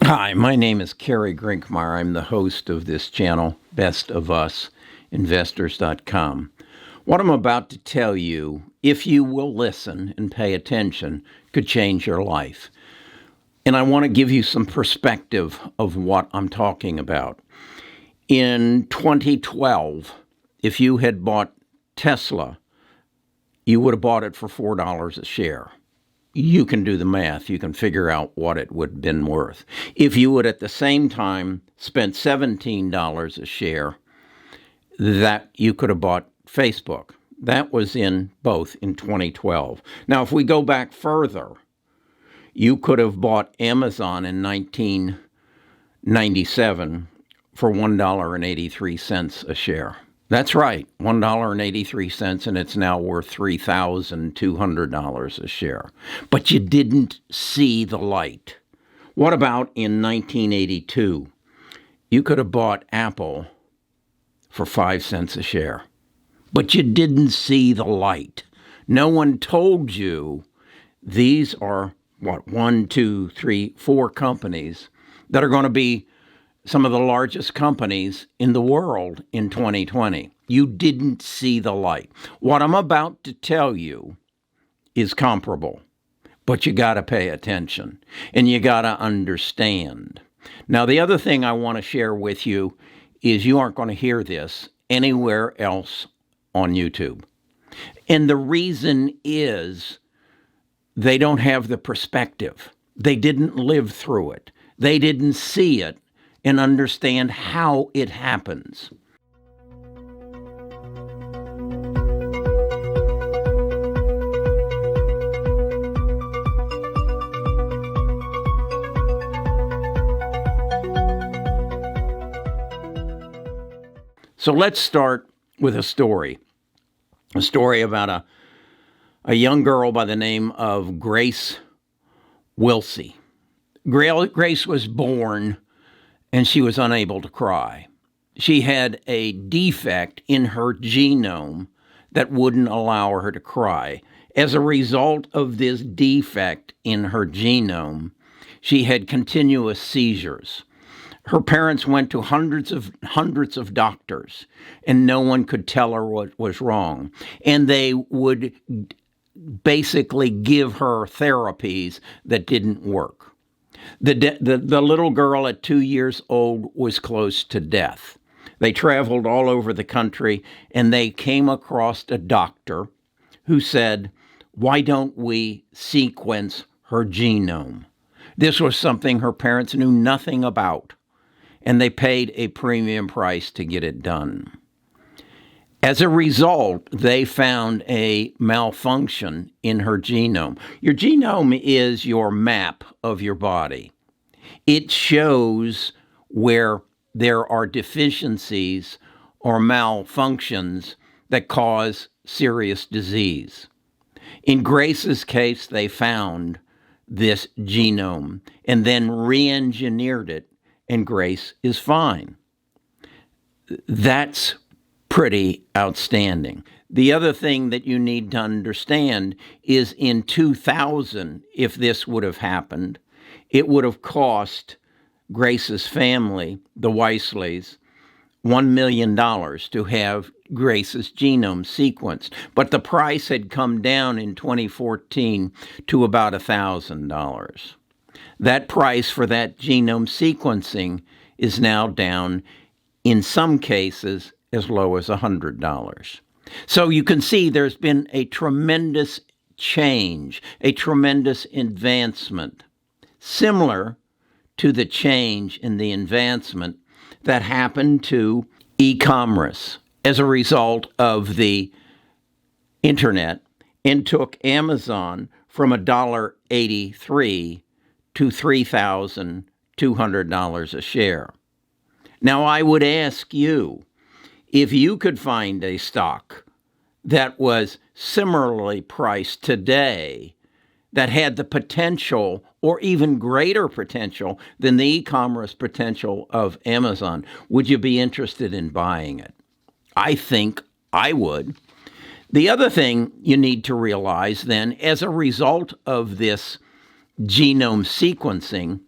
Hi, my name is Kerry Grinkmeyer. I'm the host of this channel, Best of Us, Investors.com. What I'm about to tell you, if you will listen and pay attention, could change your life. And I want to give you some perspective of what I'm talking about. In 2012, if you had bought Tesla, you would have bought it for $4 a share. You can do the math. You can figure out what it would have been worth. If you would at the same time spent $17 a share, that you could have bought Facebook. That was in 2012. Now, if we go back further, you could have bought Amazon in 1997 for $1.83 a share. That's right, $1.83, and it's now worth $3,200 a share. But you didn't see the light. What about in 1982? You could have bought Apple for 5 cents a share, but you didn't see the light. No one told you these are, 1, 2, 3, 4 companies that are going to be some of the largest companies in the world in 2020. You didn't see the light. What I'm about to tell you is comparable, but you got to pay attention and you got to understand. Now, the other thing I want to share with you is you aren't going to hear this anywhere else on YouTube. And the reason is they don't have the perspective. They didn't live through it. They didn't see it and understand how it happens. So let's start with a story about a young girl by the name of Grace Wilsey. Grace was born and she was unable to cry. She had a defect in her genome that wouldn't allow her to cry. As a result of this defect in her genome, she had continuous seizures. Her parents went to hundreds of doctors, and no one could tell her what was wrong. And they would basically give her therapies that didn't work. The little girl at 2 years old was close to death. They traveled all over the country, and they came across a doctor who said, "Why don't we sequence her genome?" This was something her parents knew nothing about, and they paid a premium price to get it done. As a result, they found a malfunction in her genome. Your genome is your map of your body. It shows where there are deficiencies or malfunctions that cause serious disease. In Grace's case, they found this genome and then re-engineered it, and Grace is fine. That's pretty outstanding. The other thing that you need to understand is in 2000, if this would have happened, it would have cost Grace's family, the Weisleys, $1 million to have Grace's genome sequenced. But the price had come down in 2014 to about $1,000. That price for that genome sequencing is now down, in some cases, as low as $100. So you can see there's been a tremendous change, a tremendous advancement, similar to the change in the advancement that happened to e-commerce as a result of the internet and took Amazon from $1.83 to $3,200 a share. Now, I would ask you, if you could find a stock that was similarly priced today, that had the potential or even greater potential than the e-commerce potential of Amazon, would you be interested in buying it? I think I would. The other thing you need to realize then, as a result of this genome sequencing,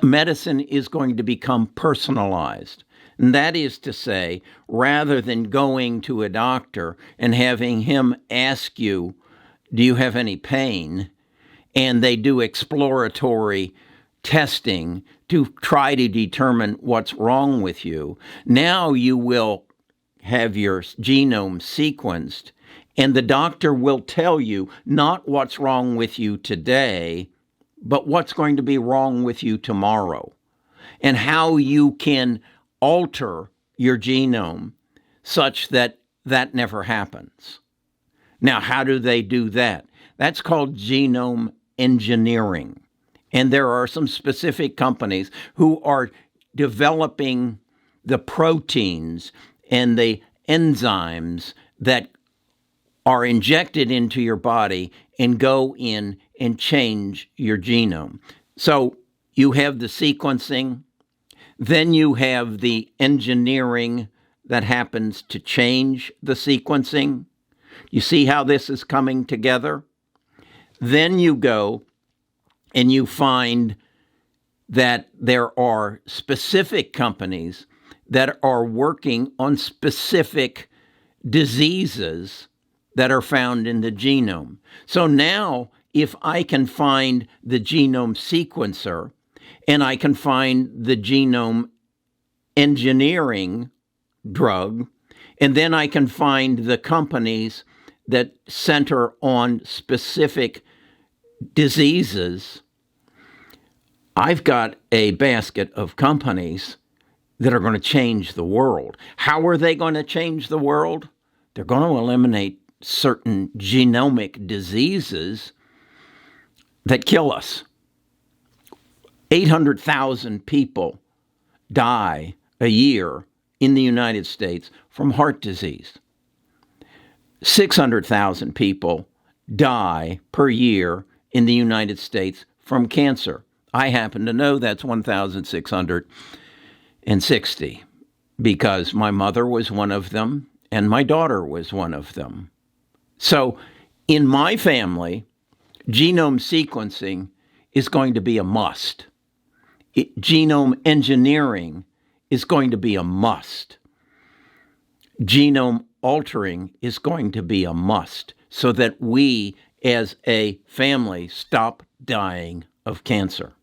medicine is going to become personalized. And that is to say, rather than going to a doctor and having him ask you, do you have any pain? And they do exploratory testing to try to determine what's wrong with you. Now you will have your genome sequenced, and the doctor will tell you not what's wrong with you today, but what's going to be wrong with you tomorrow, and how you can alter your genome such that that never happens. Now, how do they do that? That's called genome engineering. And there are some specific companies who are developing the proteins and the enzymes that are injected into your body and go in and change your genome. So you have the sequencing, then you have the engineering that happens to change the sequencing. You see how this is coming together? Then you go and you find that there are specific companies that are working on specific diseases that are found in the genome. So now, if I can find the genome sequencer and I can find the genome engineering drug, and then I can find the companies that center on specific diseases, I've got a basket of companies that are going to change the world. How are they going to change the world? They're going to eliminate certain genomic diseases that kill us. 800,000 people die a year in the United States from heart disease. 600,000 people die per year in the United States from cancer. I happen to know that's 1,660 because my mother was one of them and my daughter was one of them. So in my family, genome sequencing is going to be a must. Genome engineering is going to be a must. Genome altering is going to be a must so that we as a family stop dying of cancer.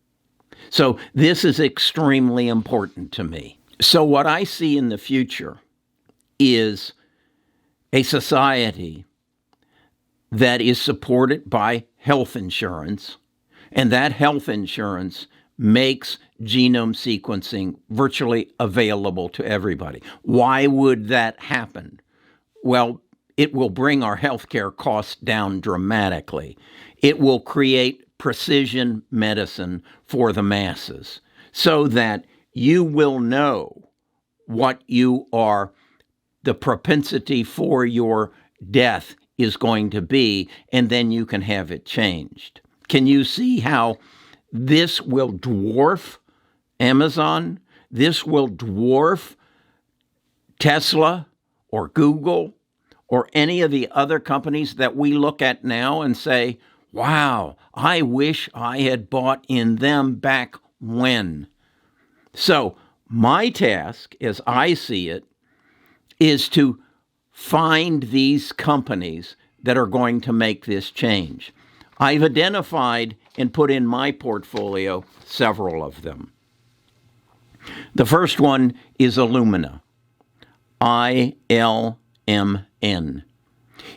So this is extremely important to me. So what I see in the future is a society that is supported by health insurance, and that health insurance makes genome sequencing virtually available to everybody. Why would that happen? Well, it will bring our healthcare costs down dramatically. It will create precision medicine for the masses so that you will know what you are, the propensity for your death is going to be, and then you can have it changed. Can you see how this will dwarf Amazon? This will dwarf Tesla or Google or any of the other companies that we look at now and say, wow, I wish I had bought in them back when. So my task, as I see it, is to find these companies that are going to make this change. I've identified and put in my portfolio several of them. The first one is Illumina, ILMN.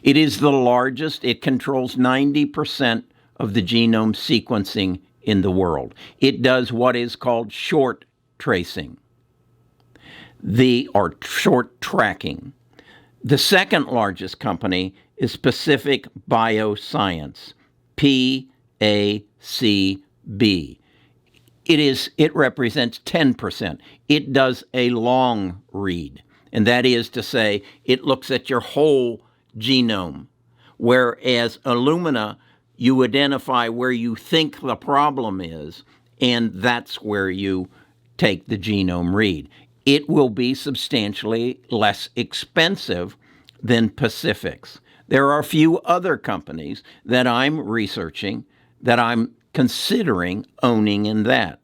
It is the largest. It controls 90% of the genome sequencing in the world. It does what is called short tracing, or short tracking. The second largest company is Pacific Bioscience, PACB. It represents 10%. It does a long read, and that is to say, it looks at your whole genome, whereas Illumina, you identify where you think the problem is, and that's where you take the genome read. It will be substantially less expensive than Pacific's. There are a few other companies that I'm researching, that I'm considering owning in that.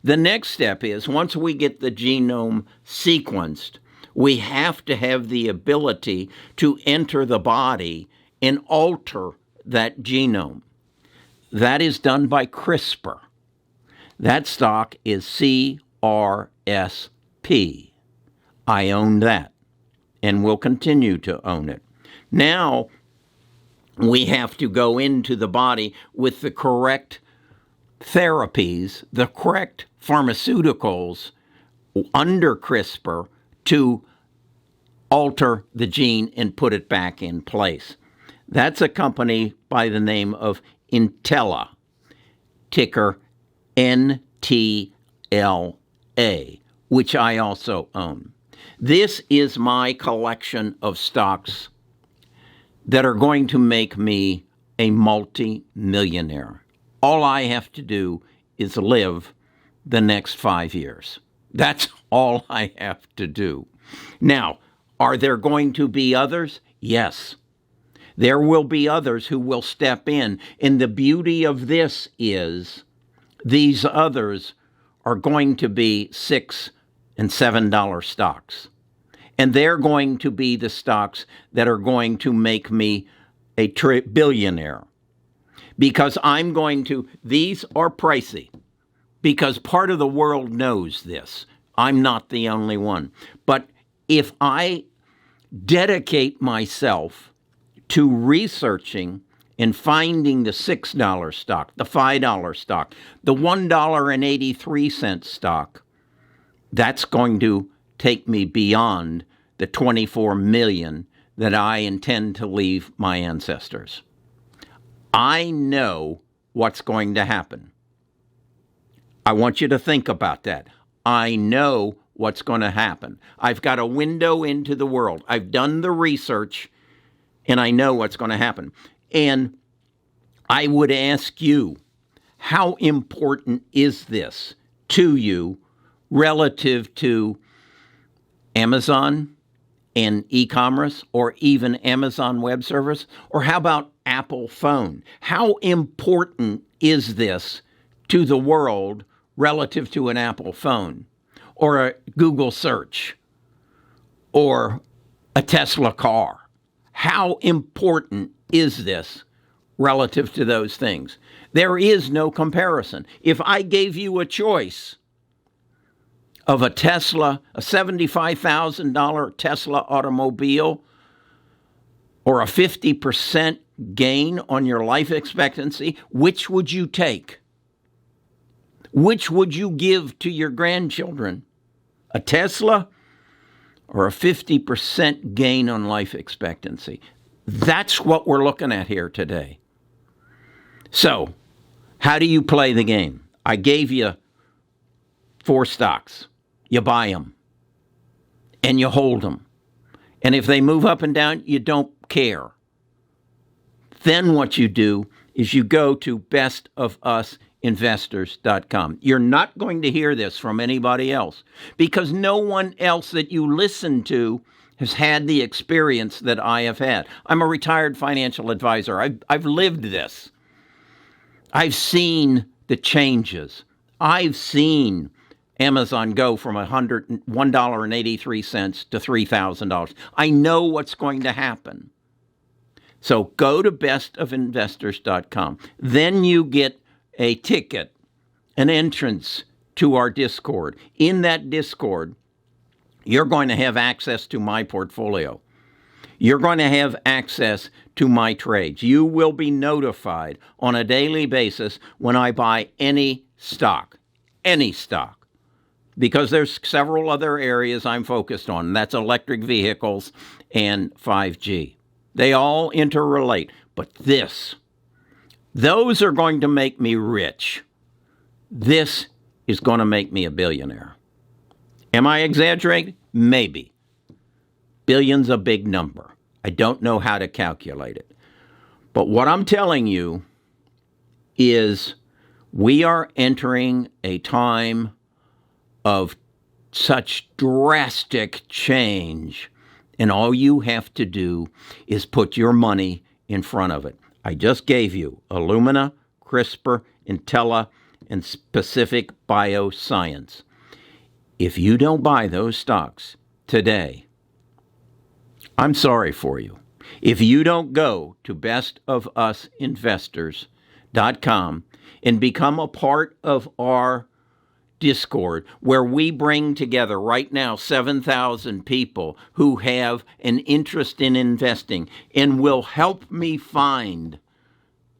The next step is, once we get the genome sequenced, we have to have the ability to enter the body and alter that genome. That is done by CRISPR. That stock is CRSP. I own that and will continue to own it. Now, we have to go into the body with the correct therapies, the correct pharmaceuticals under CRISPR to alter the gene and put it back in place. That's a company by the name of Intella, ticker NTLA, which I also own. This is my collection of stocks that are going to make me a multi-millionaire. All I have to do is live the next 5 years. That's all I have to do. Now, are there going to be others? Yes. There will be others who will step in. And the beauty of this is these others are going to be $6 and $7 stocks. And they're going to be the stocks that are going to make me a billionaire. Because these are pricey. Because part of the world knows this. I'm not the only one. But if I dedicate myself to researching and finding the $6 stock, the $5 stock, the $1.83 stock, that's going to take me beyond the 24 million that I intend to leave my ancestors. I know what's going to happen. I want you to think about that. I know what's going to happen. I've got a window into the world. I've done the research, and I know what's going to happen. And I would ask you, how important is this to you relative to Amazon and e-commerce, or even Amazon Web Service? Or how about Apple phone? How important is this to the world relative to an Apple phone, or a Google search, or a Tesla car? How important is this relative to those things? There is no comparison. If I gave you a choice of a Tesla, a $75,000 Tesla automobile, or a 50% gain on your life expectancy, which would you take? Which would you give to your grandchildren? A Tesla or a 50% gain on life expectancy? That's what we're looking at here today. So, how do you play the game? I gave you 4 stocks. You buy them and you hold them. And if they move up and down, you don't care. Then what you do is you go to bestofusinvestors.com. You're not going to hear this from anybody else, because no one else that you listen to has had the experience that I have had. I'm a retired financial advisor. I've lived this. I've seen the changes. I've seen Amazon go from $1.83 to $3,000. I know what's going to happen. So go to bestofinvestors.com. Then you get a ticket, an entrance to our Discord. In that Discord, you're going to have access to my portfolio. You're going to have access to my trades. You will be notified on a daily basis when I buy any stock, because there's several other areas I'm focused on. That's electric vehicles and 5G. They all interrelate, but those are going to make me rich. This is going to make me a billionaire. Am I exaggerating? Maybe. Billion's a big number. I don't know how to calculate it. But what I'm telling you is we are entering a time of such drastic change, and all you have to do is put your money in front of it. I just gave you Illumina, CRISPR, Intella, and Specific Bioscience. If you don't buy those stocks today, I'm sorry for you. If you don't go to bestofusinvestors.com and become a part of our Discord, where we bring together right now 7,000 people who have an interest in investing and will help me find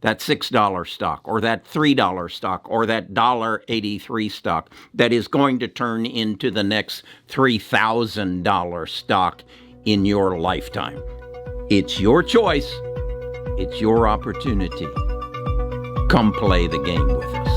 that $6 stock or that $3 stock or that $1.83 stock that is going to turn into the next $3,000 stock in your lifetime. It's your choice. It's your opportunity. Come play the game with us.